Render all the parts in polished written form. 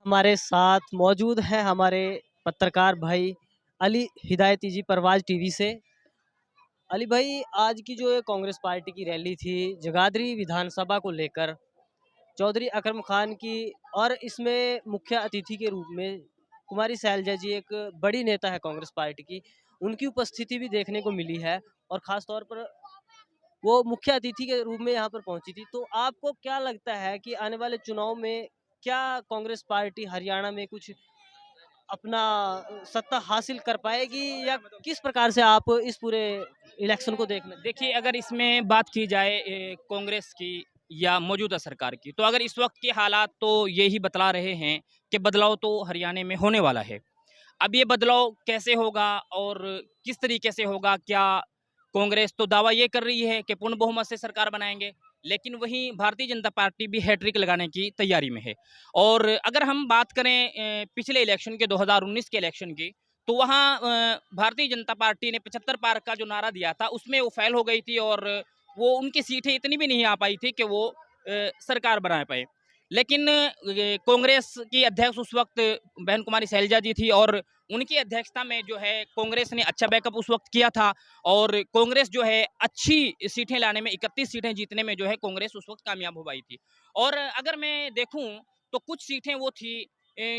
हमारे साथ मौजूद हैं हमारे पत्रकार भाई अली हिदायती जी परवाज टीवी से। अली भाई, आज की जो ये कांग्रेस पार्टी की रैली थी जगाधरी विधानसभा को लेकर, चौधरी अकरम खान की, और इसमें मुख्य अतिथि के रूप में कुमारी सैलजा जी, एक बड़ी नेता है कांग्रेस पार्टी की, उनकी उपस्थिति भी देखने को मिली है। और ख़ास तौर पर वो मुख्य अतिथि के रूप में यहाँ पर पहुंची थी। तो आपको क्या लगता है कि आने वाले चुनाव में क्या कांग्रेस पार्टी हरियाणा में कुछ अपना सत्ता हासिल कर पाएगी, या किस प्रकार से आप इस पूरे इलेक्शन को देखना चाहते देखिए, अगर इसमें बात की जाए कांग्रेस की या मौजूदा सरकार की, तो अगर इस वक्त के हालात तो यही बतला रहे हैं कि बदलाव तो हरियाणा में होने वाला है। अब ये बदलाव कैसे होगा और किस तरीके से होगा, क्या कांग्रेस तो दावा ये कर रही है कि पूर्ण बहुमत से सरकार बनाएंगे, लेकिन वहीं भारतीय जनता पार्टी भी हैट्रिक लगाने की तैयारी में है। और अगर हम बात करें पिछले इलेक्शन के 2019 के इलेक्शन की, तो वहाँ भारतीय जनता पार्टी ने 75 पार का जो नारा दिया था उसमें वो फेल हो गई थी, और वो उनकी सीटें इतनी भी नहीं आ पाई थी कि वो सरकार बना पाए। लेकिन कांग्रेस की अध्यक्ष उस वक्त बहन कुमारी सैलजा जी थी, और उनकी अध्यक्षता में जो है कांग्रेस ने अच्छा बैकअप उस वक्त किया था। और कांग्रेस जो है अच्छी सीटें लाने में, 31 सीटें जीतने में जो है कांग्रेस उस वक्त कामयाब हो पाई थी। और अगर मैं देखूं तो कुछ सीटें वो थी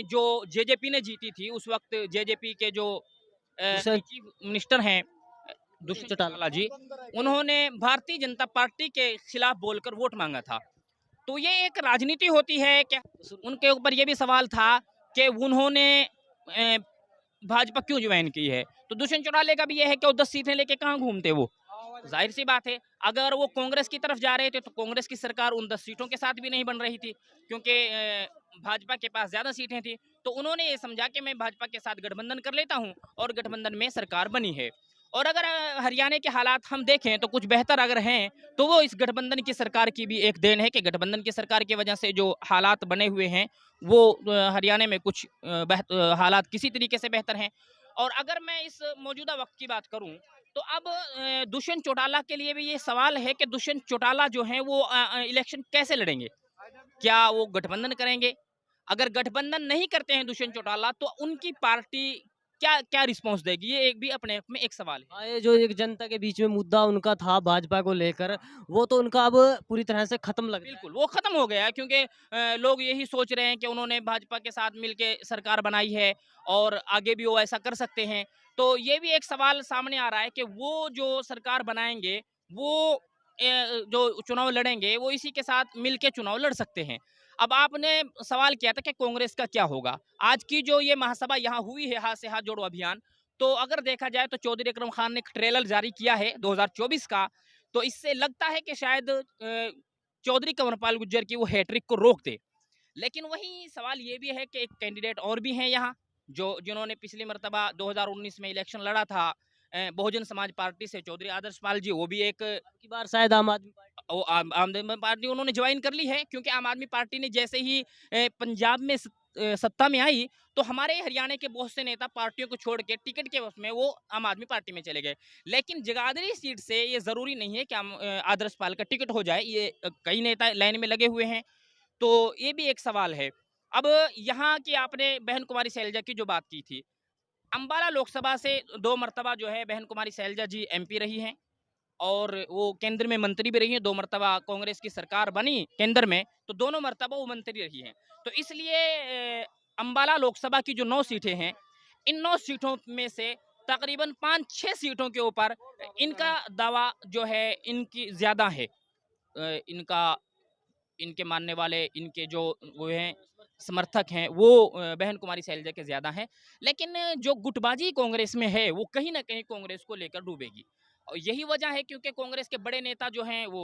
जो जेजेपी ने जीती थी उस वक्त। जेजेपी के जो हैं? चीफ मिनिस्टर हैं दुष्यंत दुष्यंत चौटाला। चौटाला जी, उन्होंने भारतीय जनता पार्टी के खिलाफ बोलकर वोट मांगा था। तो ये एक राजनीति होती है क्या? उनके ऊपर ये भी सवाल था कि उन्होंने भाजपा क्यों ज्वाइन की है। तो दुष्यंत चौटाले का भी ये है कि वो 10 सीटें लेके कहाँ घूमते वो। जाहिर सी बात है, अगर वो कांग्रेस की तरफ जा रहे थे तो कांग्रेस की सरकार उन 10 सीटों के साथ भी नहीं बन रही थी, क्योंकि भाजपा के पास ज्यादा सीटें थी। तो उन्होंने ये समझा कि मैं भाजपा के साथ गठबंधन कर लेता हूं, और गठबंधन में सरकार बनी है। और अगर हरियाणा के हालात हम देखें तो कुछ बेहतर अगर हैं, तो वो इस गठबंधन की सरकार की भी एक देन है कि गठबंधन की सरकार की वजह से जो हालात बने हुए हैं वो हरियाणा में कुछ हालात किसी तरीके से बेहतर हैं। और अगर मैं इस मौजूदा वक्त की बात करूं, तो अब दुष्यंत चौटाला के लिए भी ये सवाल है कि दुष्यंत चौटाला जो है वो इलेक्शन कैसे लड़ेंगे। क्या वो गठबंधन करेंगे? अगर गठबंधन नहीं करते हैं दुष्यंत चौटाला, तो उनकी पार्टी क्या क्या रिस्पॉन्स देगी, ये एक भी अपने आप में एक सवाल है। हाँ, ये जो एक जनता के बीच में मुद्दा उनका था भाजपा को लेकर, वो तो उनका अब पूरी तरह से खत्म लग रहा है। बिल्कुल, वो खत्म हो गया है, क्योंकि लोग यही सोच रहे हैं कि उन्होंने भाजपा के साथ मिलके सरकार बनाई है और आगे भी वो ऐसा कर सकते हैं। तो ये भी एक सवाल सामने आ रहा है कि वो जो सरकार बनाएँगे, वो जो चुनाव लड़ेंगे, वो इसी के साथ मिलके चुनाव लड़ सकते हैं। अब आपने सवाल किया था कि कांग्रेस का क्या होगा? आज की जो ये महासभा यहाँ हुई है, हाथ से हाथ जोड़ो अभियान, तो अगर देखा जाए तो चौधरी अकरम खान ने एक ट्रेलर जारी किया है 2024 का, तो इससे लगता है कि शायद चौधरी कंवरपाल गुर्जर की वो हैट्रिक को रोक दे। लेकिन वहीं सवाल ये भी है कि एक कैंडिडेट और भी हैं यहाँ, जो जिन्होंने पिछली मर्तबा 2019 में इलेक्शन लड़ा था बहुजन समाज पार्टी से, चौधरी आदर्श पाल जी, वो भी एक की बार शायद आम आदमी पार्टी। वो आम आदमी पार्टी उन्होंने ज्वाइन कर ली है, क्योंकि आम आदमी पार्टी ने जैसे ही पंजाब में सत्ता में आई, तो हमारे हरियाणा के बहुत से नेता पार्टियों को छोड़ के टिकट के उसमें वो आम आदमी पार्टी में चले गए। लेकिन जगाधरी सीट से ये जरूरी नहीं है कि आदर्श पाल का टिकट हो जाए। ये कई नेता लाइन में लगे हुए हैं, तो ये भी एक सवाल है। अब यहाँ की आपने बहन कुमारी सैलजा की जो बात की थी, अंबाला लोकसभा से 2 मरतबा जो है बहन कुमारी सैलजा जी एमपी रही हैं, और वो केंद्र में मंत्री भी रही हैं। 2 मरतबा कांग्रेस की सरकार बनी केंद्र में, तो दोनों मरतबा वो मंत्री रही हैं। तो इसलिए अंबाला लोकसभा की जो 9 सीटें हैं, इन 9 सीटों में से तकरीबन 5-6 सीटों के ऊपर इनका दावा जो है इनकी ज़्यादा है। इनका इनके मानने वाले, इनके जो वो हैं समर्थक हैं, वो बहन कुमारी सैलजा के ज़्यादा हैं। लेकिन जो गुटबाजी कांग्रेस में है, वो कहीं न कहीं कांग्रेस को लेकर डूबेगी। और यही वजह है, क्योंकि कांग्रेस के बड़े नेता जो हैं वो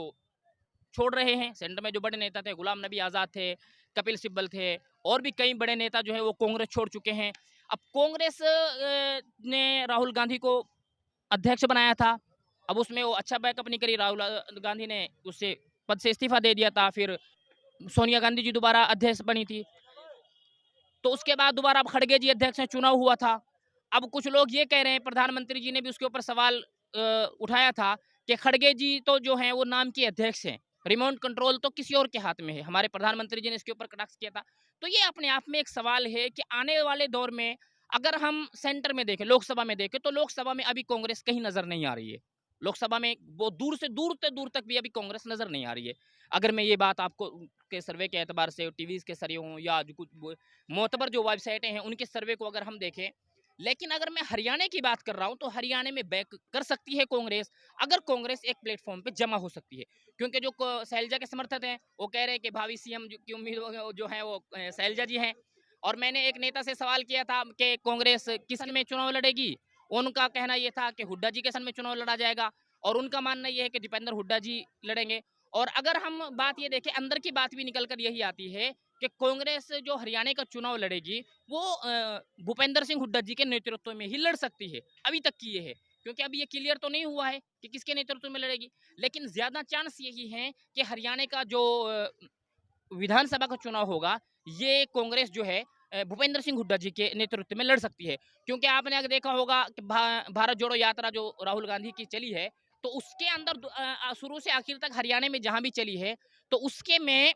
छोड़ रहे हैं। सेंटर में जो बड़े नेता थे, गुलाम नबी आज़ाद थे, कपिल सिब्बल थे, और भी कई बड़े नेता जो है वो कांग्रेस छोड़ चुके हैं। अब कांग्रेस ने राहुल गांधी को अध्यक्ष बनाया था। अब उसमें वो अच्छा बैकअप नहीं करी, राहुल गांधी ने उससे पद से इस्तीफा दे दिया था। फिर सोनिया गांधी जी दोबारा अध्यक्ष बनी थी, तो उसके बाद दोबारा अब खड़गे जी अध्यक्ष हैं, चुनाव हुआ था। अब कुछ लोग ये कह रहे हैं, प्रधानमंत्री जी ने भी उसके ऊपर सवाल उठाया था कि खड़गे जी तो जो हैं वो नाम के अध्यक्ष हैं, रिमोट कंट्रोल तो किसी और के हाथ में है। हमारे प्रधानमंत्री जी ने इसके ऊपर कटाक्ष किया था। तो ये अपने आप में एक सवाल है कि आने वाले दौर में अगर हम सेंटर में देखें, लोकसभा में देखें, तो लोकसभा में अभी कांग्रेस कहीं नजर नहीं आ रही है। लोकसभा में वो दूर तक भी अभी कांग्रेस नजर नहीं आ रही है। अगर मैं ये बात आपको के सर्वे के एतबार से टीवी के जरिए हों या जो कुछ मोतबर जो वेबसाइटें हैं उनके सर्वे को अगर हम देखें, लेकिन अगर मैं हरियाणा की बात कर रहा हूं तो हरियाणा में बैक कर सकती है कांग्रेस, अगर कांग्रेस एक प्लेटफॉर्म पे जमा हो सकती है। क्योंकि जो शैलजा के समर्थक हैं वो कह रहे हैं कि भावी सीएम की उम्मीदवार जो है वो शैलजा जी हैं। और मैंने एक नेता से सवाल किया था कि कांग्रेस किस सन में चुनाव लड़ेगी, उनका कहना यह था कि हुड्डा जी के सन में चुनाव लड़ा जाएगा, और उनका मानना यह है कि दीपेंद्र हुड्डा जी लड़ेंगे। और अगर हम बात ये देखें, अंदर की बात भी निकल कर यही आती है कि कांग्रेस जो हरियाणा का चुनाव लड़ेगी वो भूपेंद्र सिंह हुड्डा जी के नेतृत्व में ही लड़ सकती है। अभी तक की ये है, क्योंकि अभी ये क्लियर तो नहीं हुआ है कि किसके नेतृत्व में लड़ेगी, लेकिन ज्यादा चांस यही है कि हरियाणा का जो विधानसभा का चुनाव होगा ये कांग्रेस जो है भूपेंद्र सिंह हुड्डा जी के नेतृत्व में लड़ सकती है। क्योंकि आपने अगर देखा होगा कि भारत जोड़ो यात्रा जो राहुल गांधी की चली है, तो उसके अंदर शुरू से आखिर तक हरियाणा में जहां भी चली है, तो उसके में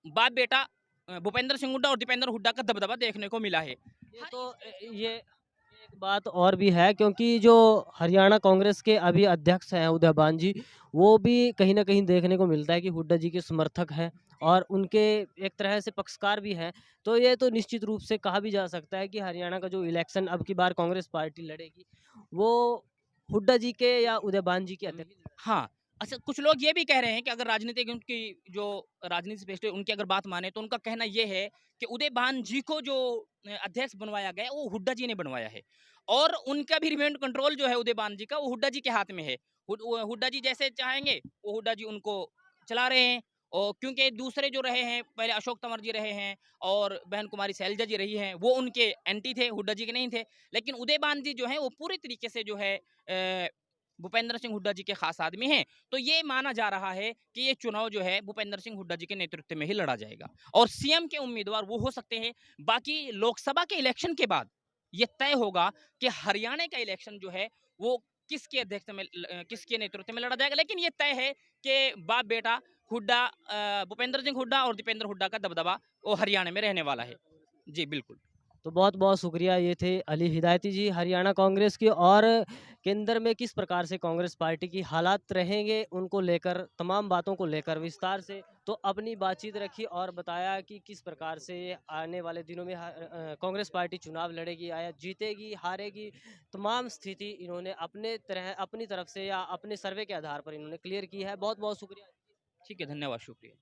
बाप बेटा भूपेंद्र सिंह हुड्डा और दीपेंद्र हुड्डा का दबदबा देखने को मिला है। ये तो ये एक बात और भी है, क्योंकि जो हरियाणा कांग्रेस के अभी अध्यक्ष हैं उदयभान जी, वो भी कहीं न कहीं देखने को मिलता है कि हुड्डा जी के समर्थक हैं और उनके एक तरह से पक्षकार भी हैं। तो ये तो निश्चित रूप से कहा भी जा सकता है कि हरियाणा का जो इलेक्शन अब की बार कांग्रेस पार्टी लड़ेगी, वो हुड्डा जी के या उदयभान जी के अध्यक्ष। हाँ, अच्छा कुछ लोग ये भी कह रहे हैं कि अगर राजनीतिक उनकी जो राजनीति से बेस्ड है उनकी अगर बात माने तो उनका कहना ये है कि उदयभान जी को जो अध्यक्ष बनवाया गया है, वो हुड्डा जी ने बनवाया है। और उनका भी रिमोट कंट्रोल जो है उदयभान जी का, वो हुड्डा जी के हाथ में है। हुड्डा जी जैसे चाहेंगे वो हुड्डा जी उनको चला रहे हैं। और क्योंकि दूसरे जो रहे हैं, पहले अशोक तंवर जी रहे हैं और बहन कुमारी शैलजा जी रही हैं, वो उनके एंटी थे, हुड्डा जी के नहीं थे। लेकिन उदयभान जी जो है वो पूरी तरीके से जो है भूपेंद्र सिंह हुड्डा जी के खास आदमी हैं। तो ये माना जा रहा है कि ये चुनाव जो है भूपेंद्र सिंह हुड्डा जी के नेतृत्व में ही लड़ा जाएगा और सीएम के उम्मीदवार वो हो सकते हैं। बाकी लोकसभा के इलेक्शन के बाद ये तय होगा कि हरियाणा का इलेक्शन जो है वो किसके अध्यक्ष में किसके नेतृत्व में लड़ा जाएगा। लेकिन ये तय है कि बाप बेटा हुड्डा, भूपेंद्र सिंह हुड्डा और दीपेंद्र हुड्डा का दबदबा वो हरियाणा में रहने वाला है। जी बिल्कुल। तो बहुत-बहुत शुक्रिया, ये थे अली हिदायती जी हरियाणा कांग्रेस के, और केंद्र में किस प्रकार से कांग्रेस पार्टी की हालात रहेंगे उनको लेकर, तमाम बातों को लेकर विस्तार से तो अपनी बातचीत रखी और बताया कि किस प्रकार से आने वाले दिनों में कांग्रेस पार्टी चुनाव लड़ेगी, या जीतेगी, हारेगी। तमाम स्थिति इन्होंने अपनी तरफ से या अपने सर्वे के आधार पर इन्होंने क्लियर की है। बहुत-बहुत शुक्रिया। ठीक है, धन्यवाद, शुक्रिया।